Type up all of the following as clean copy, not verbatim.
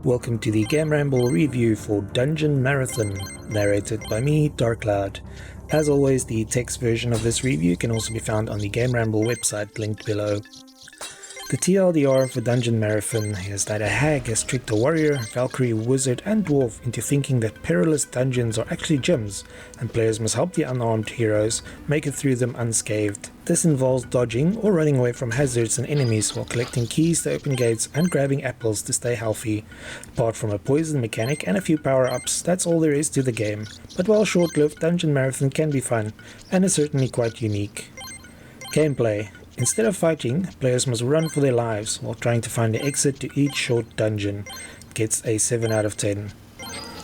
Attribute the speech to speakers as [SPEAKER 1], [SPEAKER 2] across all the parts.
[SPEAKER 1] Welcome to the GAMERamble review for Dungeon Marathon, narrated by me, Darkcloud. As always, the text version of this review can also be found on the GAMERamble website linked below. The TLDR for Dungeon Marathon is that a hag has tricked a warrior, valkyrie, wizard and dwarf into thinking that perilous dungeons are actually gyms, and players must help the unarmed heroes make it through them unscathed. This involves dodging or running away from hazards and enemies while collecting keys to open gates and grabbing apples to stay healthy. Apart from a poison mechanic and a few power-ups, that's all there is to the game. But while short-lived, Dungeon Marathon can be fun, and is certainly quite unique. Gameplay. Instead of fighting, players must run for their lives while trying to find the exit to each short dungeon. It gets a 7 out of 10.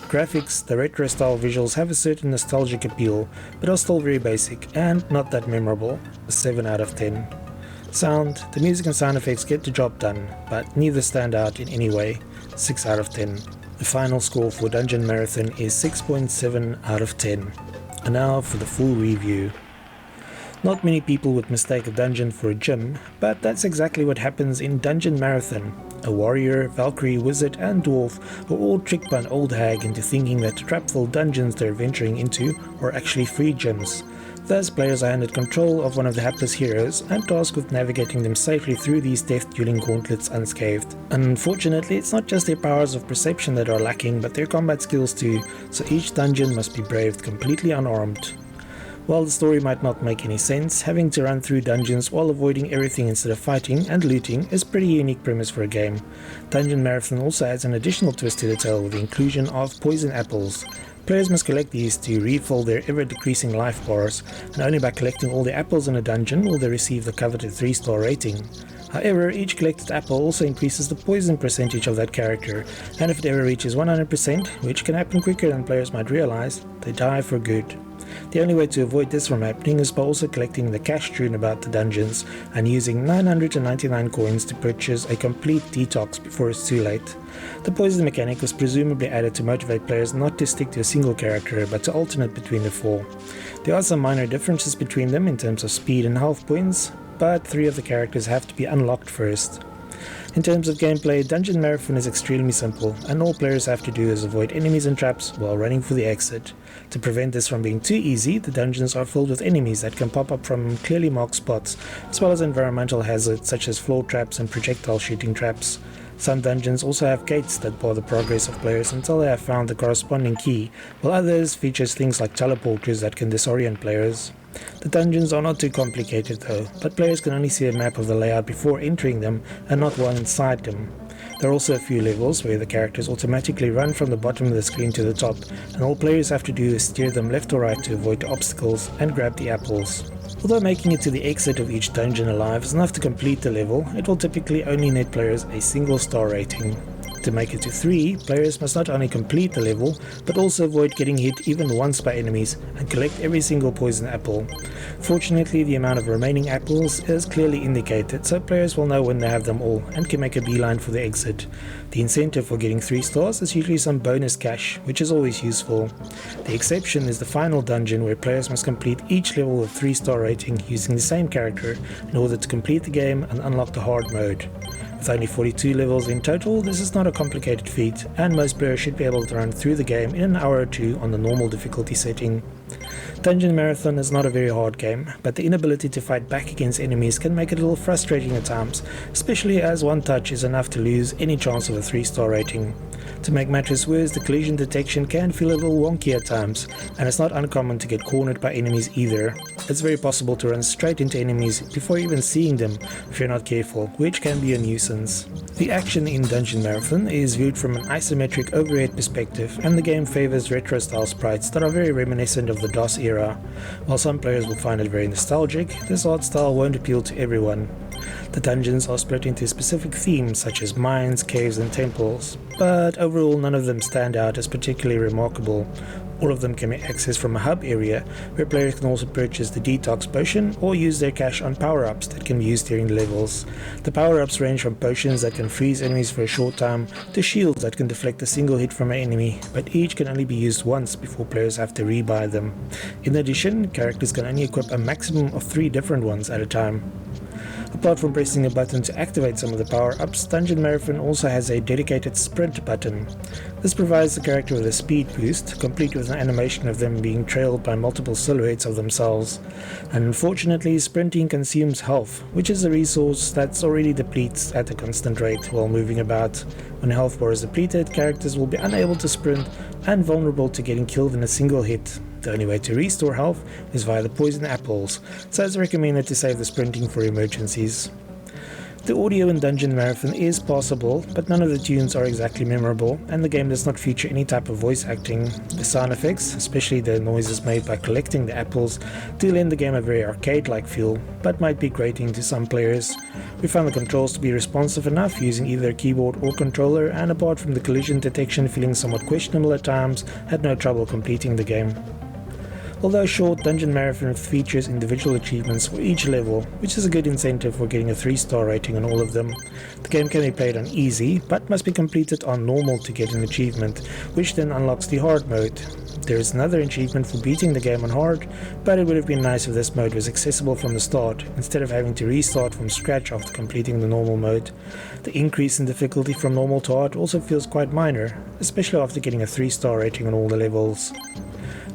[SPEAKER 1] Graphics, the retro style visuals have a certain nostalgic appeal, but are still very basic and not that memorable, a 7 out of 10. Sound, the music and sound effects get the job done, but neither stand out in any way, 6 out of 10. The final score for Dungeon Marathon is 6.7 out of 10. And now for the full review. Not many people would mistake a dungeon for a gym, but that's exactly what happens in Dungeon Marathon. A warrior, valkyrie, wizard and dwarf are all tricked by an old hag into thinking that the trap-filled dungeons they're venturing into are actually free gyms. Thus, players are handed control of one of the hapless heroes and tasked with navigating them safely through these death-dealing gauntlets unscathed. Unfortunately, it's not just their powers of perception that are lacking, but their combat skills too, so each dungeon must be braved completely unarmed. While the story might not make any sense, having to run through dungeons while avoiding everything instead of fighting and looting is a pretty unique premise for a game. Dungeon Marathon also adds an additional twist to the tale with the inclusion of poison apples. Players must collect these to refill their ever-decreasing life bars, and only by collecting all the apples in a dungeon will they receive the coveted 3-star rating. However, each collected apple also increases the poison percentage of that character, and if it ever reaches 100%, which can happen quicker than players might realize, they die for good. The only way to avoid this from happening is by also collecting the cash strewn about the dungeons and using 999 coins to purchase a complete detox before it's too late. The poison mechanic was presumably added to motivate players not to stick to a single character but to alternate between the four. There are some minor differences between them in terms of speed and health points, but 3 of the characters have to be unlocked first. In terms of gameplay, Dungeon Marathon is extremely simple, and all players have to do is avoid enemies and traps while running for the exit. To prevent this from being too easy, the dungeons are filled with enemies that can pop up from clearly marked spots, as well as environmental hazards such as floor traps and projectile shooting traps. Some dungeons also have gates that bar the progress of players until they have found the corresponding key, while others features things like teleporters that can disorient players. The dungeons are not too complicated though, but players can only see a map of the layout before entering them and not while inside them. There are also a few levels where the characters automatically run from the bottom of the screen to the top, and all players have to do is steer them left or right to avoid the obstacles and grab the apples. Although making it to the exit of each dungeon alive is enough to complete the level, it will typically only net players a single star rating. To make it to 3, players must not only complete the level, but also avoid getting hit even once by enemies and collect every single poison apple. Fortunately, the amount of remaining apples is clearly indicated, so players will know when they have them all and can make a beeline for the exit. The incentive for getting 3 stars is usually some bonus cash, which is always useful. The exception is the final dungeon, where players must complete each level with 3-star rating using the same character in order to complete the game and unlock the hard mode. With only 42 levels in total, this is not a complicated feat, and most players should be able to run through the game in an hour or two on the normal difficulty setting. Dungeon Marathon is not a very hard game, but the inability to fight back against enemies can make it a little frustrating at times, especially as one touch is enough to lose any chance of a 3-star rating. To make matters worse, the collision detection can feel a little wonky at times, and it's not uncommon to get cornered by enemies either. It's very possible to run straight into enemies before even seeing them if you're not careful, which can be a nuisance. The action in Dungeon Marathon is viewed from an isometric overhead perspective, and the game favors retro-style sprites that are very reminiscent of the DOS era. While some players will find it very nostalgic, this art style won't appeal to everyone. The dungeons are split into specific themes such as mines, caves and temples, but overall none of them stand out as particularly remarkable. All of them can be accessed from a hub area, where players can also purchase the detox potion or use their cash on power-ups that can be used during the levels. The power-ups range from potions that can freeze enemies for a short time to shields that can deflect a single hit from an enemy, but each can only be used once before players have to rebuy them. In addition, characters can only equip a maximum of 3 different ones at a time. Apart from pressing a button to activate some of the power-ups, Dungeon Marathon also has a dedicated sprint button. This provides the character with a speed boost, complete with an animation of them being trailed by multiple silhouettes of themselves. And unfortunately, sprinting consumes health, which is a resource that's already depletes at a constant rate while moving about. When a health bar is depleted, characters will be unable to sprint and vulnerable to getting killed in a single hit. The only way to restore health is via the poison apples, so it's recommended to save the sprinting for emergencies. The audio in Dungeon Marathon is passable, but none of the tunes are exactly memorable, and the game does not feature any type of voice acting. The sound effects, especially the noises made by collecting the apples, do lend the game a very arcade-like feel, but might be grating to some players. We found the controls to be responsive enough using either a keyboard or controller, and apart from the collision detection feeling somewhat questionable at times, had no trouble completing the game. Although short, Dungeon Marathon features individual achievements for each level, which is a good incentive for getting a 3-star rating on all of them. The game can be played on easy, but must be completed on normal to get an achievement, which then unlocks the hard mode. There is another achievement for beating the game on hard, but it would have been nice if this mode was accessible from the start, instead of having to restart from scratch after completing the normal mode. The increase in difficulty from normal to hard also feels quite minor, especially after getting a 3-star rating on all the levels.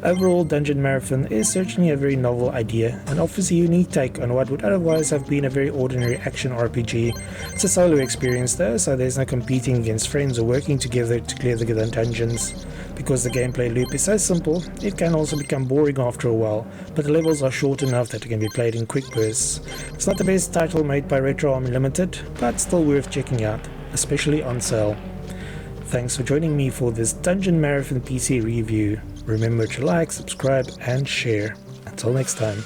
[SPEAKER 1] Overall, Dungeon Marathon is certainly a very novel idea and offers a unique take on what would otherwise have been a very ordinary action RPG. It's a solo experience though, so there's no competing against friends or working together to clear the dungeons. Because the gameplay loop is so simple, it can also become boring after a while, but the levels are short enough that it can be played in quick bursts. It's not the best title made by Retro Army Limited, but still worth checking out, especially on sale. Thanks for joining me for this Dungeon Marathon PC review. Remember to like, subscribe and share. Until next time.